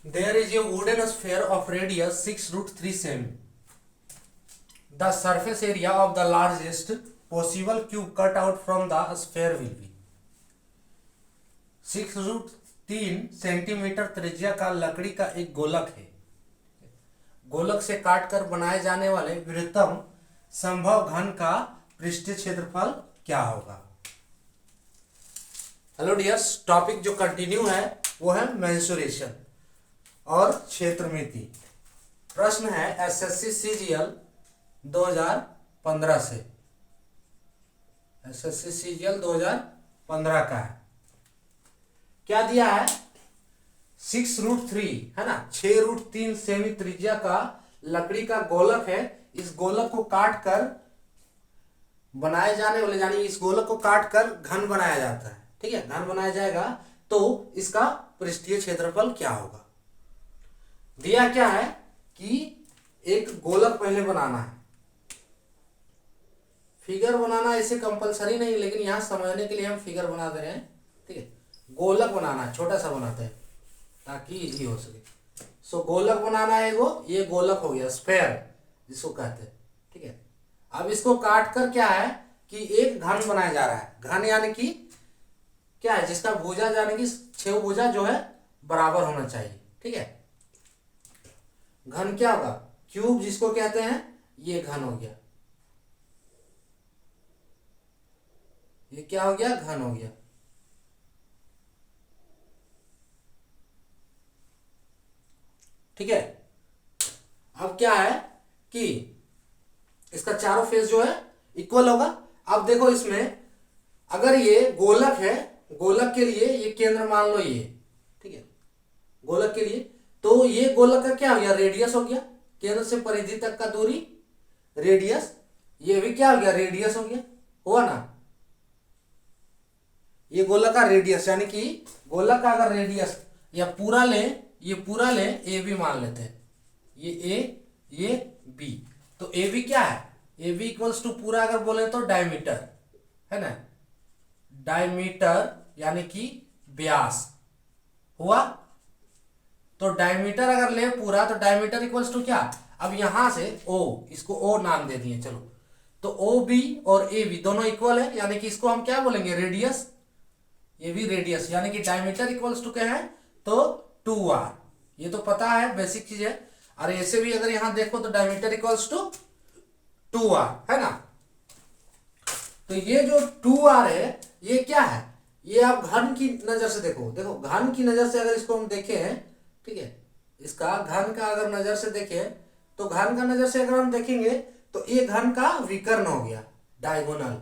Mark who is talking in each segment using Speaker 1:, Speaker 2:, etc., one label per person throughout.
Speaker 1: There is a wooden sphere of radius 6√3 cm. The surface area of the largest possible cube cut out from the sphere will be 6√3 centimetre त्रिज्या का लकड़ी का एक गोलक है। गोलक से काटकर बनाए जाने वाले वृहत्तम संभव घन का पृष्ठीय क्षेत्रफल क्या होगा। हेलो डियर्स, टॉपिक जो कंटिन्यू है वो है मेंसुरेशन और क्षेत्रमिति। प्रश्न है एसएससी सीजीएल 2015 से, एसएससी सीजीएल 2015 का है। क्या दिया है? 6√3 है ना, 6√3 सेमी त्रिज्या का लकड़ी का गोलक है। इस गोलक को काट कर बनाए जाने वाले, यानी इस गोलक को काट कर घन बनाया जाता है। ठीक है, घन बनाया जाएगा तो इसका पृष्ठीय क्षेत्रफल क्या होगा। दिया क्या है कि एक गोलक पहले बनाना है। फिगर बनाना ऐसे कंपलसरी नहीं, लेकिन यहां समझने के लिए हम फिगर बना दे रहे हैं। ठीक है, गोलक बनाना है, छोटा सा बनाते हैं ताकि इजी हो सके। सो गोलक बनाना है वो, ये गोलक हो गया, स्फेयर जिसको कहते हैं। ठीक है, अब इसको काट कर क्या है कि एक घन बनाया जा रहा है। घन यानी कि क्या है, जिसका भुजा यानी कि 6 भुजा जो है बराबर होना चाहिए। ठीक है, घन क्या होगा? क्यूब जिसको कहते हैं, ये घन हो गया। ये क्या हो गया? घन हो गया। ठीक है, अब क्या है कि इसका चारों फेस जो है इक्वल होगा। अब देखो इसमें अगर ये गोलक है, गोलक के लिए ये केंद्र मान लो ये। ठीक है, गोलक के लिए तो ये गोलक का क्या हो गया? रेडियस हो गया। केंद्र से परिधि तक का दूरी रेडियस, ये भी क्या हो गया? रेडियस हो गया, हुआ ना। ये गोलक का रेडियस, यानी कि गोलक का अगर रेडियस या पूरा ले, ये पूरा ले, ए बी मान लेते हैं, ये ए ये बी, तो ए बी क्या है? ए बी इक्वल्स टू पूरा अगर बोले तो डायमीटर है ना, डायमीटर यानी कि व्यास हुआ। तो डायमीटर अगर ले पूरा तो डायमीटर इक्वल्स टू क्या? अब यहां से ओ, इसको ओ नाम दे दिए, चलो। तो ओ बी और ए बी दोनों इक्वल है, यानी कि इसको हम क्या बोलेंगे? रेडियस। ये भी रेडियस, यानी कि डायमीटर इक्वल्स टू क्या है? तो 2r। ये तो पता है, बेसिक चीज है। और ऐसे भी अगर यहां देखो तो डायमीटर इक्वल्स टू 2r है ना। तो ये जो 2r है ये क्या है? ये आप घन की नजर से देखो, देखो घन की नजर से अगर इसको हम देखें, ठीक है, इसका घन का अगर नजर से देखें तो घन का नजर से अगर हम देखेंगे तो ये घन का विकर्ण हो गया, डायगोनल।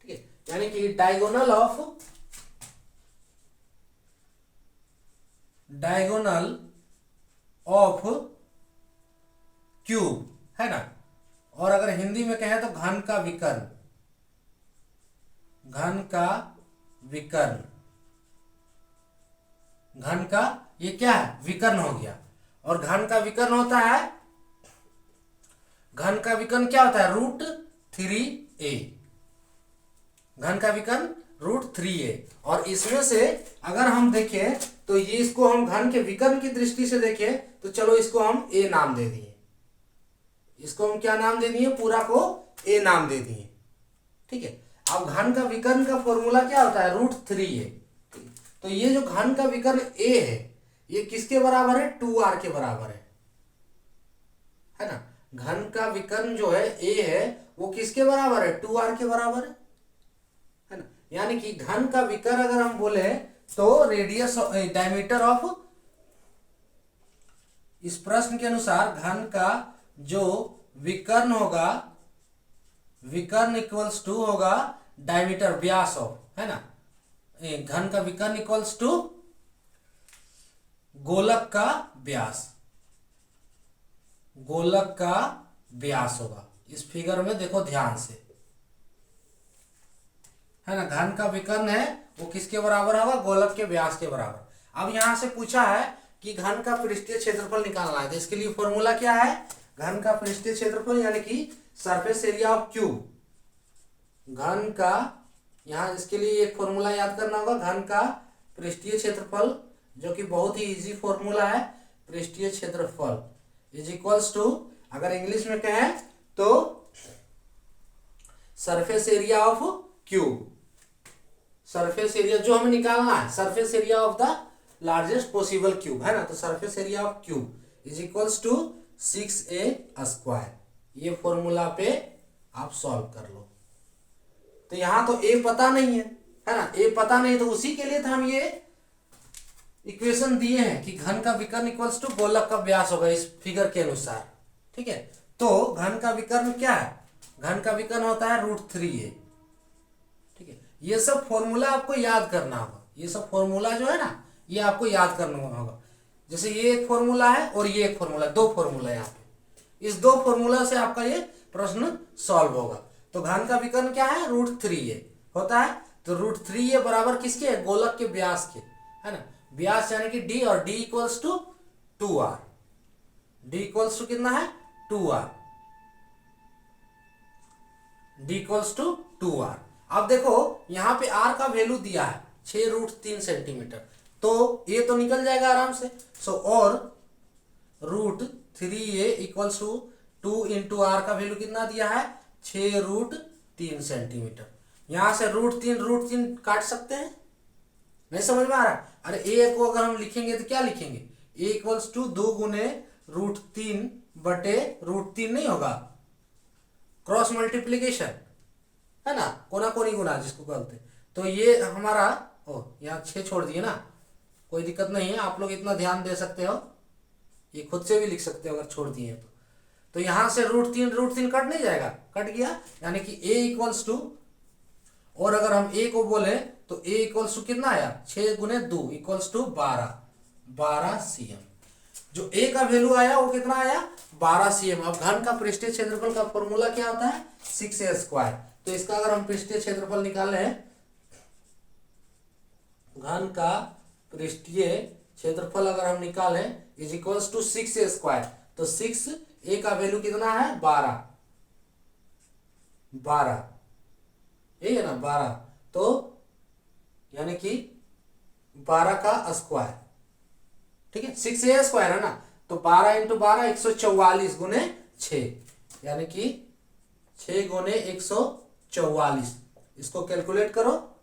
Speaker 1: ठीक है, यानी कि डायगोनल ऑफ क्यूब है ना। और अगर हिंदी में कहें तो घन का विकर्ण, घन का विकर्ण, घन का ये क्या है? विकर्ण हो गया। और घन का विकर्ण होता है, घन का विकर्ण क्या होता है? √3a। घन का विकर्ण √3a। और इसमें से अगर हम देखें तो ये, इसको हम घन के विकर्ण की दृष्टि से देखें तो चलो इसको हम a नाम दे दिए। इसको हम क्या नाम दे दिए? पूरा को a नाम दे दिए। ठीक है, अब घन का विकर्ण का फॉर्मूला क्या होता है? √3a। तो ये जो घन का विकर्ण a है ये किसके बराबर है? 2r के बराबर है ना। घन का विकर्ण जो है a है वो किसके बराबर है? 2r के बराबर है ना। यानी कि घन का विकर्ण अगर हम बोले तो रेडियस, डायमीटर ऑफ, इस प्रश्न के अनुसार घन का जो विकर्ण होगा, विकर्ण इक्वल्स टू होगा डायमीटर, व्यास ऑफ, है ना। घन का विकर्ण इक्वल्स टू गोलक का व्यास, गोलक का व्यास होगा। इस फिगर में देखो ध्यान से, है ना। घन का विकर्ण है वो किसके बराबर होगा? गोलक के व्यास के बराबर। अब यहां से पूछा है कि घन का पृष्ठीय क्षेत्रफल निकालना है, तो इसके लिए फॉर्मूला क्या है? घन का पृष्ठीय क्षेत्रफल यानी कि सरफेस एरिया ऑफ क्यूब। घन का, यहां इसके लिए एक फॉर्मूला याद करना होगा, घन का पृष्ठीय क्षेत्रफल जो कि बहुत ही इजी फॉर्मूला है, पृष्ठीय क्षेत्रफल इज इक्वल्स टू, अगर इंग्लिश में कहें तो surface area of cube, surface area जो हमें निकालना है, surface area of the largest possible cube, है ना। तो surface area of cube is equals to 6a²। ये फॉर्मूला पे आप सॉल्व कर लो। तो यहां तो a पता नहीं है ना, a पता नहीं, तो उसी के लिए तो हम ये इक्वेशन दिए हैं कि घन का विकर्ण इक्वल्स टू गोलक का व्यास होगा इस फिगर के अनुसार, ठीक है। तो घन का विकर्ण क्या है, घन का विकर्ण होता है √3a, ठीक है। ये सब फॉर्मूला आपको याद करना होगा, ये सब फॉर्मूला जो है ना ये आपको याद करना होगा। जैसे ये एक फॉर्मूला है और ये एक फॉर्मूला, दो फॉर्मूला यहाँ पे, इस दो फॉर्मूला से आपका ये प्रश्न सॉल्व होगा। तो घन का विकर्ण क्या है, √3a होता है। तो √3a बराबर किसके है, गोलक के व्यास के, है ना। व्यास यानी कि d, और d equals to 2r, d equals to कितना है 2r, d equals to 2r। अब देखो यहाँ पे r का वैल्यू दिया है 6√3 सेंटीमीटर, तो ये तो निकल जाएगा आराम से। सो और √3a equals to 2 into r का वैल्यू कितना दिया है 6√3 सेंटीमीटर। यहां से √3 काट सकते हैं, नहीं समझ में आ रहा है। अरे a को अगर हम लिखेंगे तो क्या लिखेंगे, a इक्वल्स टू 2 गुने √3 बटे √3 नहीं होगा, क्रॉस मल्टीप्लीकेशन, है ना, कोना कोनी गुना जिसको कहते। तो ये हमारा, ओ यहाँ 6 छोड़ दिए ना, कोई दिक्कत नहीं है, आप लोग इतना ध्यान दे सकते हो, ये खुद से भी लिख सकते हो अगर छोड़ दिए तो यहां से √3 कट नहीं जाएगा, कट गया, यानी कि a इक्वल्स टू, और अगर हम a को बोले तो a इक्वल्स टू कितना आया 6 गुने 2 इक्वल्स टू 12 cm। जो a का वैल्यू आया वो कितना आया 12 cm। अब घन का पृष्ठीय क्षेत्रफल का फॉर्मूला क्या होता है 6a²। तो इसका अगर हम पृष्ठीय क्षेत्रफल निकाले हैं, घन का पृष्ठीय क्षेत्रफल अगर हम निकालें इज इक्वल्स टू 6a², तो 6a का वैल्यू कितना है 12, यही है ना 12, तो यानी कि 12 का स्क्वायर, ठीक है, 6a² है ना, तो 12 इंटू 12 144 गुने 6, यानी कि 6 गुने 144, इसको कैलकुलेट करो,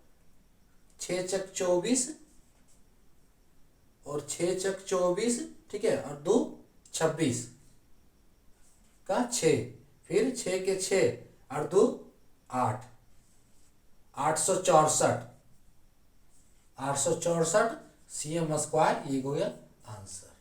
Speaker 1: 6 चक 24 और 6 चक 24, ठीक है, और 2 26 का 6, फिर 6 के 6 और 2 8, 864 cm², ये हो गया आंसर।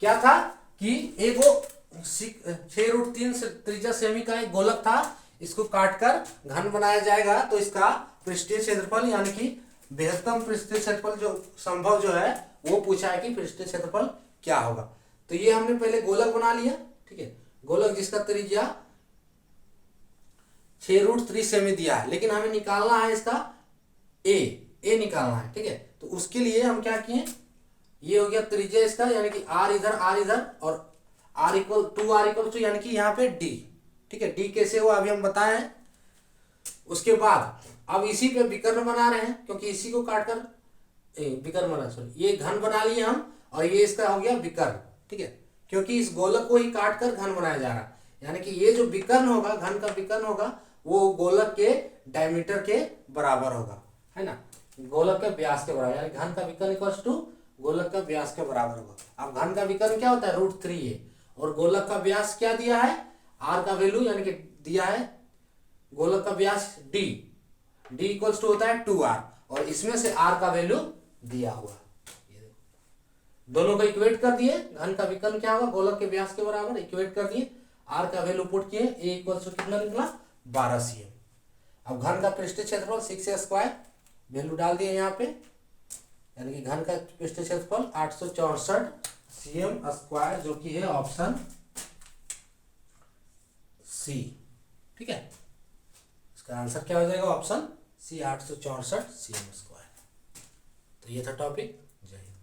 Speaker 1: क्या था कि एक वो 6√3 त्रिज्या सेमी का एक गोलक था, इसको काटकर घन बनाया जाएगा, तो इसका पृष्ठीय क्षेत्रफल यानी कि बृहत्तम पृष्ठीय क्षेत्रफल जो संभव जो है वो पूछा है कि पृष्ठीय क्षेत्रफल क्या होगा। तो ये हमने पहले गोलक बना लिया, ठीक है, गोलक जिसका त्रिज्या 6√3 सेमी दिया है, लेकिन हमें निकालना है इसका ए निकालना है, ठीक है। तो उसके लिए हम क्या किए, ये हो गया त्रिज्या इसका, यानी कि r इधर और r इक्वल टू यानी कि यहाँ पे d, ठीक है। d कैसे हुआ अभी हम बताए हैं। उसके बाद अब इसी पे विकर्ण बना रहे हैं, क्योंकि इसी को काटकर विकर्ण बना, सॉरी, ये घन बना लिए हम, और ये इसका हो गया विकर्ण, ठीक है, क्योंकि इस गोलक को ही काटकर घन बनाया जा रहा है। यानी कि ये जो विकर्ण होगा, घन का विकर्ण होगा, वो गोलक के डायमीटर के बराबर होगा, है ना, गोलक के व्यास के बराबर, यानी घन का विकर्ण इक्वल्स टू गोलक का व्यास के बराबर होगा। अब घन का विकर्ण क्या होता है √3a, और गोलक का व्यास क्या दिया है, r का वैल्यू यानी कि दिया है गोलक का व्यास d इक्वल्स टू होता है 2r, और इसमें से r का वैल्यू दिया हुआ, ये देखो दोनों को इक्वेट कर दिए, घन का विकर्ण क्या होगा गोलक के व्यास के बराबर, इक्वेट कर दिए, r का वैल्यू पुट किए, a इक्वल्स टू कितना निकला 12 cm। अब घन का पृष्ठीय क्षेत्रफल 6a² वैल्यू डाल दिए यहाँ पे, यानी कि घन का पृष्ठीय क्षेत्रफल 864 cm², जो कि है ऑप्शन सी, ठीक है। इसका आंसर क्या हो जाएगा ऑप्शन सी, 864 cm²। तो ये था टॉपिक। जय हिंद।